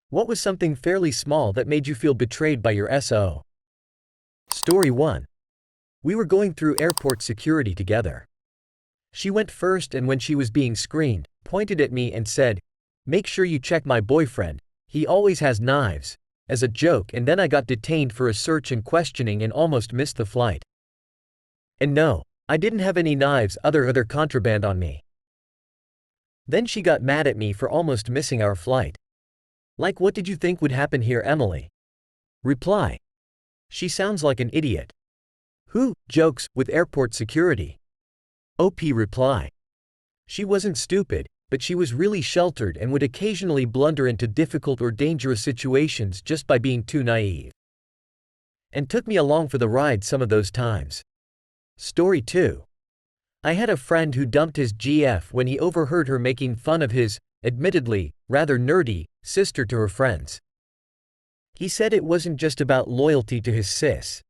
What was something fairly small that made you feel betrayed by your SO? Story 1. We were going through airport security together. She went first and when she was being screened, pointed at me and said, "Make sure you check my boyfriend, he always has knives," as a joke, and then I got detained for a search and questioning and almost missed the flight. And no, I didn't have any knives other contraband on me. Then she got mad at me for almost missing our flight. Like, what did you think would happen here, Emily? Reply. She sounds like an idiot. Who jokes with airport security? OP reply. She wasn't stupid, but she was really sheltered and would occasionally blunder into difficult or dangerous situations just by being too naive. And took me along for the ride some of those times. Story 2. I had a friend who dumped his GF when he overheard her making fun of his, admittedly, rather nerdy, sister to her friends. He said it wasn't just about loyalty to his sis.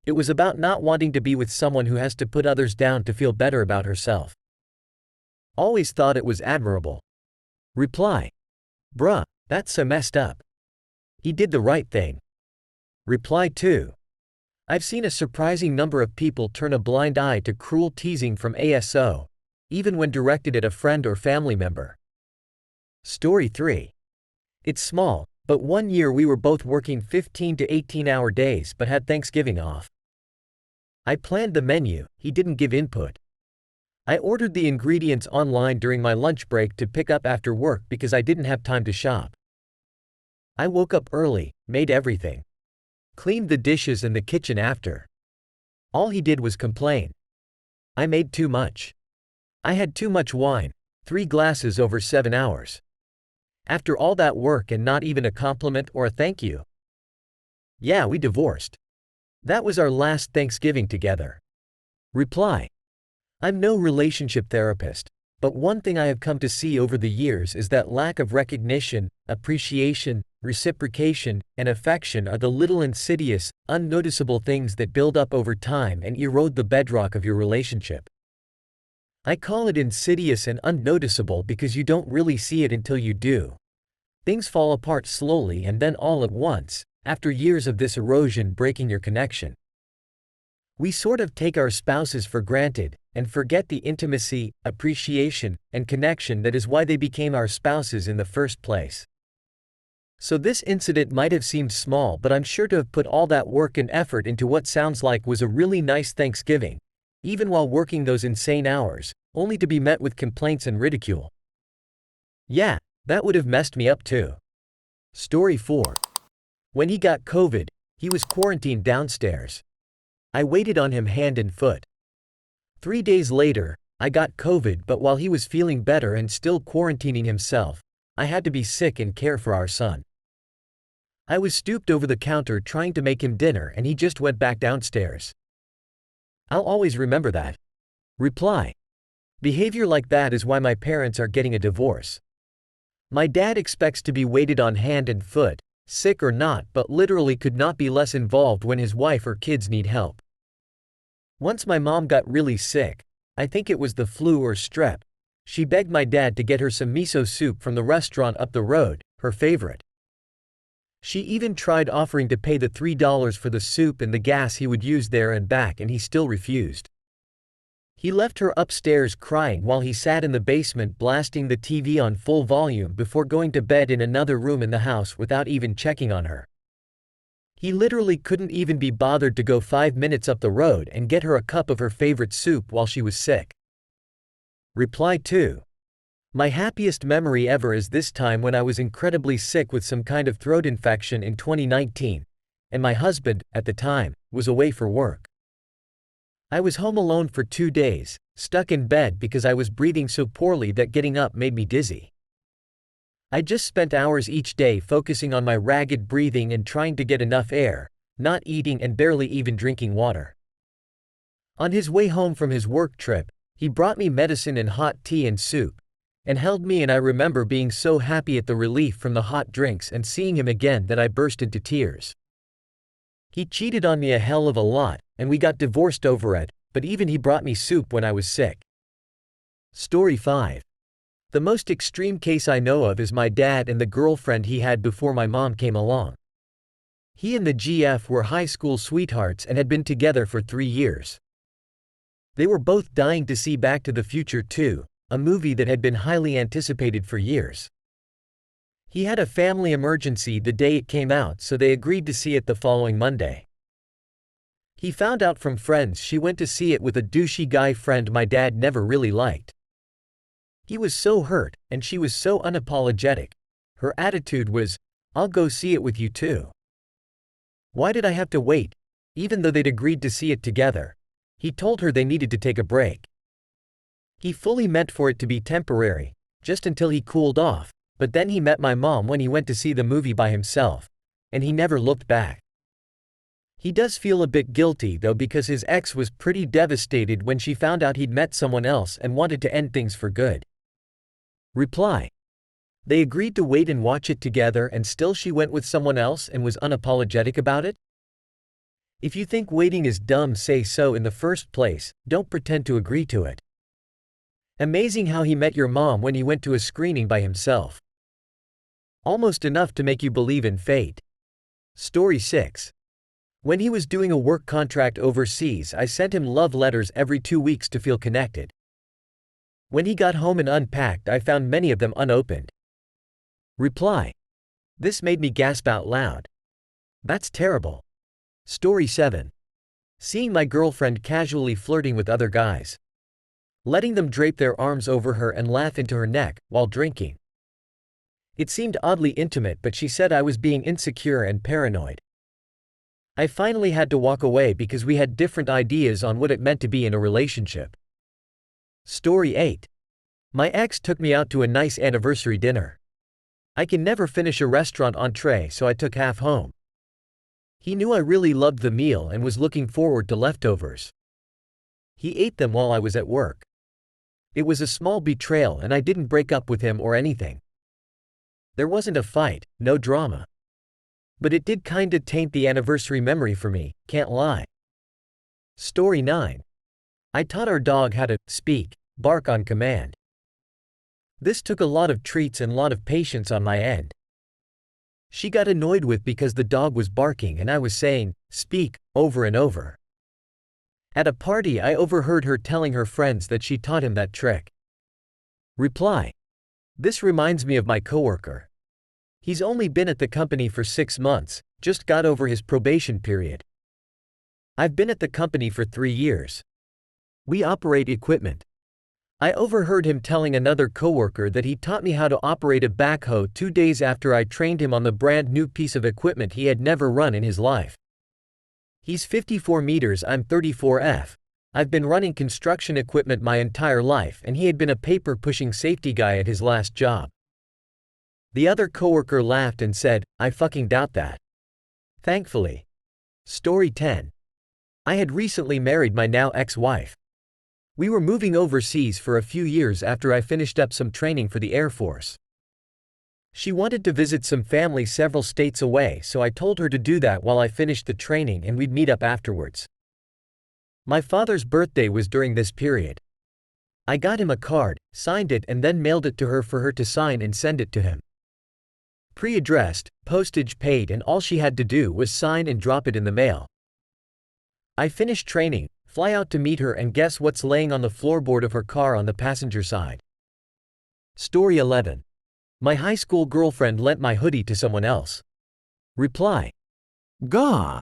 It was about not wanting to be with someone who has to put others down to feel better about herself. Always thought it was admirable. Reply. Bruh, that's so messed up. He did the right thing. Reply 2. I've seen a surprising number of people turn a blind eye to cruel teasing from ASO, even when directed at a friend or family member. Story 3. It's small, but one year we were both working 15 to 18-hour days but had Thanksgiving off. I planned the menu, he didn't give input. I ordered the ingredients online during my lunch break to pick up after work because I didn't have time to shop. I woke up early, made everything. Cleaned the dishes and the kitchen after. All he did was complain. I made too much. I had too much wine, 3 glasses over 7 hours. After all that work and not even a compliment or a thank you. Yeah, we divorced. That was our last Thanksgiving together. Reply. I'm no relationship therapist, but one thing I have come to see over the years is that lack of recognition, appreciation, reciprocation, and affection are the little insidious, unnoticeable things that build up over time and erode the bedrock of your relationship. I call it insidious and unnoticeable because you don't really see it until you do. Things fall apart slowly and then all at once, after years of this erosion breaking your connection. We sort of take our spouses for granted, and forget the intimacy, appreciation, and connection that is why they became our spouses in the first place. So this incident might have seemed small, but I'm sure to have put all that work and effort into what sounds like was a really nice Thanksgiving, even while working those insane hours, only to be met with complaints and ridicule. Yeah, that would have messed me up too. Story 4. When he got COVID, he was quarantined downstairs. I waited on him hand and foot. 3 days later, I got COVID, but while he was feeling better and still quarantining himself, I had to be sick and care for our son. I was stooped over the counter trying to make him dinner and he just went back downstairs. I'll always remember that. Reply. Behavior like that is why my parents are getting a divorce. My dad expects to be waited on hand and foot, sick or not, but literally could not be less involved when his wife or kids need help. Once my mom got really sick, I think it was the flu or strep. She begged my dad to get her some miso soup from the restaurant up the road, her favorite. She even tried offering to pay the $3 for the soup and the gas he would use there and back, and he still refused. He left her upstairs crying while he sat in the basement blasting the TV on full volume before going to bed in another room in the house without even checking on her. He literally couldn't even be bothered to go 5 minutes up the road and get her a cup of her favorite soup while she was sick. Reply 2. My happiest memory ever is this time when I was incredibly sick with some kind of throat infection in 2019, and my husband, at the time, was away for work. I was home alone for 2 days, stuck in bed because I was breathing so poorly that getting up made me dizzy. I just spent hours each day focusing on my ragged breathing and trying to get enough air, not eating and barely even drinking water. On his way home from his work trip, he brought me medicine and hot tea and soup, and held me, and I remember being so happy at the relief from the hot drinks and seeing him again that I burst into tears. He cheated on me a hell of a lot, and we got divorced over it, but even he brought me soup when I was sick. Story 5. The most extreme case I know of is my dad and the girlfriend he had before my mom came along. He and the GF were high school sweethearts and had been together for 3 years. They were both dying to see Back to the Future 2, a movie that had been highly anticipated for years. He had a family emergency the day it came out, so they agreed to see it the following Monday. He found out from friends she went to see it with a douchey guy friend my dad never really liked. He was so hurt, and she was so unapologetic. Her attitude was, "I'll go see it with you too." Why did I have to wait? Even though they'd agreed to see it together. He told her they needed to take a break. He fully meant for it to be temporary, just until he cooled off, but then he met my mom when he went to see the movie by himself, and he never looked back. He does feel a bit guilty though, because his ex was pretty devastated when she found out he'd met someone else and wanted to end things for good. Reply. They agreed to wait and watch it together, and still she went with someone else and was unapologetic about it? If you think waiting is dumb, say so in the first place, don't pretend to agree to it. Amazing how he met your mom when he went to a screening by himself. Almost enough to make you believe in fate. Story 6. When he was doing a work contract overseas, I sent him love letters every 2 weeks to feel connected. When he got home and unpacked, I found many of them unopened. Reply. This made me gasp out loud. That's terrible. Story 7. Seeing my girlfriend casually flirting with other guys. Letting them drape their arms over her and laugh into her neck while drinking. It seemed oddly intimate, but she said I was being insecure and paranoid. I finally had to walk away because we had different ideas on what it meant to be in a relationship. Story 8. My ex took me out to a nice anniversary dinner. I can never finish a restaurant entree, so I took half home. He knew I really loved the meal and was looking forward to leftovers. He ate them while I was at work. It was a small betrayal, and I didn't break up with him or anything. There wasn't a fight, no drama. But it did kinda taint the anniversary memory for me, can't lie. Story 9. I taught our dog how to speak, bark on command. This took a lot of treats and lot of patience on my end. She got annoyed with because the dog was barking and I was saying, "Speak," over and over. At a party, I overheard her telling her friends that she taught him that trick. Reply. This reminds me of my coworker. He's only been at the company for 6 months, just got over his probation period. I've been at the company for 3 years. We operate equipment. I overheard him telling another coworker that he taught me how to operate a backhoe 2 days after I trained him on the brand new piece of equipment he had never run in his life. He's 54 meters, I'm 34F. I've been running construction equipment my entire life, and he had been a paper-pushing safety guy at his last job. The other coworker laughed and said, "I fucking doubt that." Thankfully. Story 10. I had recently married my now ex-wife. We were moving overseas for a few years after I finished up some training for the Air Force. She wanted to visit some family several states away, so I told her to do that while I finished the training and we'd meet up afterwards. My father's birthday was during this period. I got him a card, signed it, and then mailed it to her for her to sign and send it to him. Pre-addressed, postage paid, and all she had to do was sign and drop it in the mail. I finished training, fly out to meet her, and guess what's laying on the floorboard of her car on the passenger side? Story 11. My high school girlfriend lent my hoodie to someone else. Reply. Gah!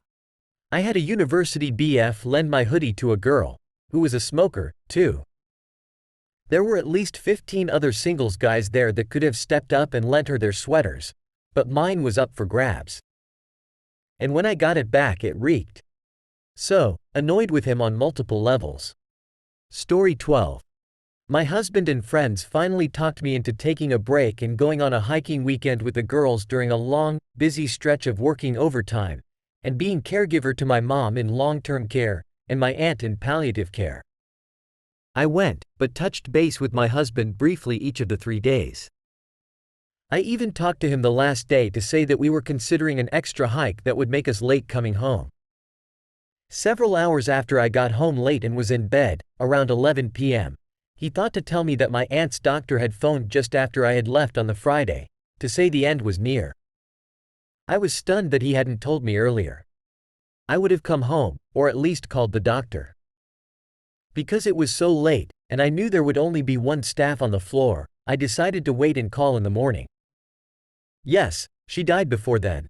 I had a university BF lend my hoodie to a girl, who was a smoker, too. There were at least 15 other singles guys there that could have stepped up and lent her their sweaters, but mine was up for grabs. And when I got it back, it reeked. So, annoyed with him on multiple levels. Story 12. My husband and friends finally talked me into taking a break and going on a hiking weekend with the girls during a long, busy stretch of working overtime, and being caregiver to my mom in long-term care, and my aunt in palliative care. I went, but touched base with my husband briefly each of the 3 days. I even talked to him the last day to say that we were considering an extra hike that would make us late coming home. Several hours after I got home late and was in bed, around 11 p.m., He thought to tell me that my aunt's doctor had phoned just after I had left on the Friday, to say the end was near. I was stunned that he hadn't told me earlier. I would have come home, or at least called the doctor. Because it was so late, and I knew there would only be one staff on the floor, I decided to wait and call in the morning. Yes, she died before then.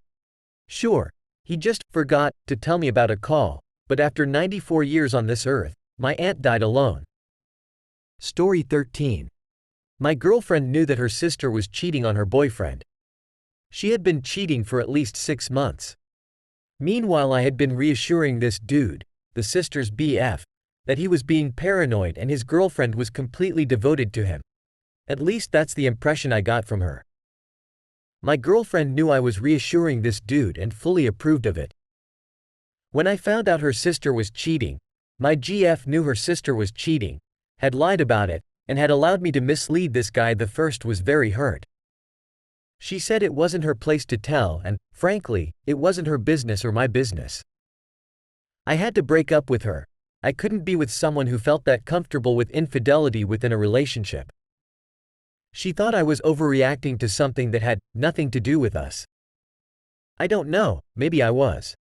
Sure, he just forgot to tell me about a call, but after 94 years on this earth, my aunt died alone. Story 13. My girlfriend knew that her sister was cheating on her boyfriend. She had been cheating for at least 6 months. Meanwhile, I had been reassuring this dude, the sister's BF, that he was being paranoid and his girlfriend was completely devoted to him. At least that's the impression I got from her. My girlfriend knew I was reassuring this dude and fully approved of it. When I found out her sister was cheating, my GF knew her sister was cheating, had lied about it, and had allowed me to mislead this guy. The first was very hurt. She said it wasn't her place to tell and, frankly, it wasn't her business or my business. I had to break up with her. I couldn't be with someone who felt that comfortable with infidelity within a relationship. She thought I was overreacting to something that had nothing to do with us. I don't know, maybe I was.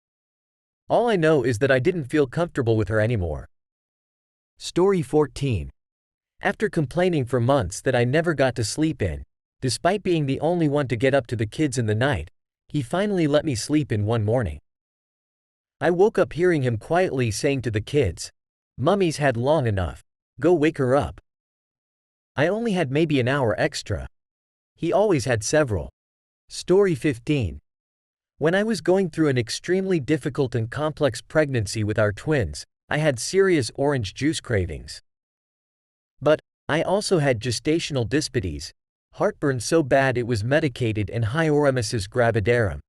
All I know is that I didn't feel comfortable with her anymore. Story 14. After complaining for months that I never got to sleep in, despite being the only one to get up to the kids in the night, he finally let me sleep in one morning. I woke up hearing him quietly saying to the kids, "Mummy's had long enough. Go wake her up." I only had maybe an hour extra. He always had several. Story 15. When I was going through an extremely difficult and complex pregnancy with our twins, I had serious orange juice cravings. But I also had gestational dyspeptias, heartburn so bad it was medicated, and hyoremesis gravidarum.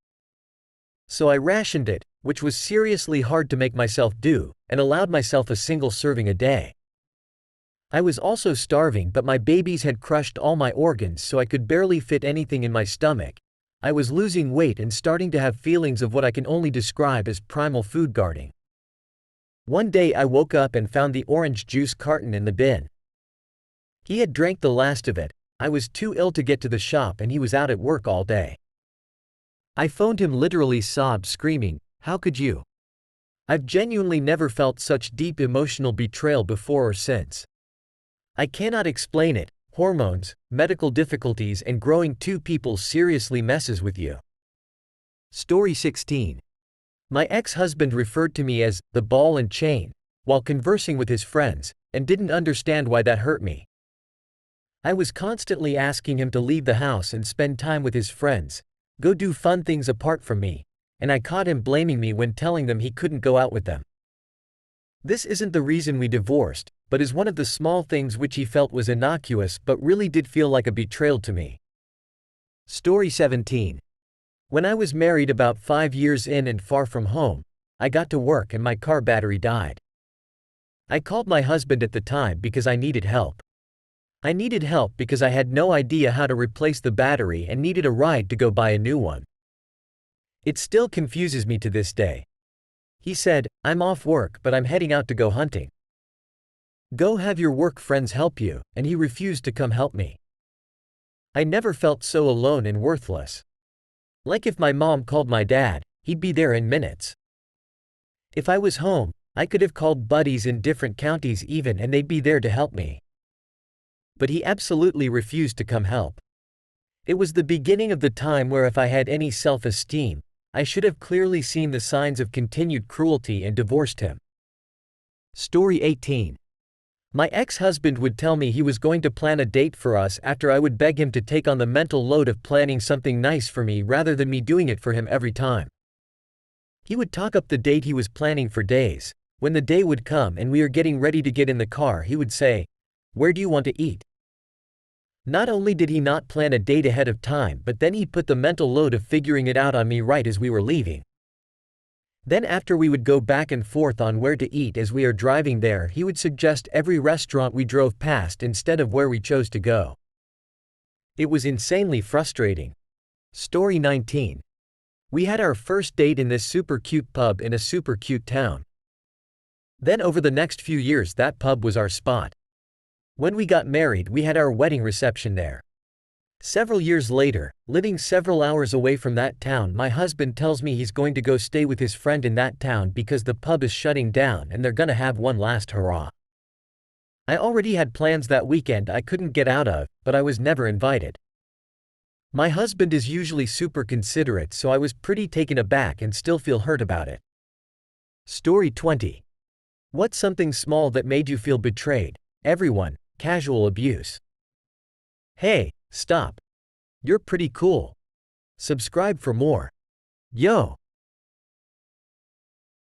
So I rationed it, which was seriously hard to make myself do, and allowed myself a single serving a day. I was also starving, but my babies had crushed all my organs, so I could barely fit anything in my stomach. I was losing weight and starting to have feelings of what I can only describe as primal food guarding. One day I woke up and found the orange juice carton in the bin. He had drank the last of it. I was too ill to get to the shop and he was out at work all day. I phoned him, literally sobbed, screaming, "How could you?" I've genuinely never felt such deep emotional betrayal before or since. I cannot explain it. Hormones, medical difficulties, and growing two people seriously messes with you. Story 16. My ex-husband referred to me as the ball and chain while conversing with his friends, and didn't understand why that hurt me. I was constantly asking him to leave the house and spend time with his friends, go do fun things apart from me, and I caught him blaming me when telling them he couldn't go out with them. This isn't the reason we divorced, but is one of the small things which he felt was innocuous but really did feel like a betrayal to me. Story 17. When I was married about 5 years in and far from home, I got to work and my car battery died. I called my husband at the time because I needed help. I needed help because I had no idea how to replace the battery and needed a ride to go buy a new one. It still confuses me to this day. He said, "I'm off work but I'm heading out to go hunting. Go have your work friends help you," and he refused to come help me. I never felt so alone and worthless. Like if my mom called my dad, he'd be there in minutes. If I was home, I could have called buddies in different counties even and they'd be there to help me. But he absolutely refused to come help. It was the beginning of the time where if I had any self-esteem, I should have clearly seen the signs of continued cruelty and divorced him. Story 18. My ex-husband would tell me he was going to plan a date for us after I would beg him to take on the mental load of planning something nice for me rather than me doing it for him every time. He would talk up the date he was planning for days. When the day would come and we are getting ready to get in the car, he would say, "Where do you want to eat?" Not only did he not plan a date ahead of time, but then he put the mental load of figuring it out on me right as we were leaving. Then after we would go back and forth on where to eat as we are driving there, he would suggest every restaurant we drove past instead of where we chose to go. It was insanely frustrating. Story 19. We had our first date in this super cute pub in a super cute town. Then over the next few years that pub was our spot. When we got married, we had our wedding reception there. Several years later, living several hours away from that town, my husband tells me he's going to go stay with his friend in that town because the pub is shutting down and they're gonna have one last hurrah. I already had plans that weekend I couldn't get out of, but I was never invited. My husband is usually super considerate, so I was pretty taken aback and still feel hurt about it. Story 20. What's something small that made you feel betrayed? Everyone, casual abuse. Hey, stop. You're pretty cool. Subscribe for more. Yo.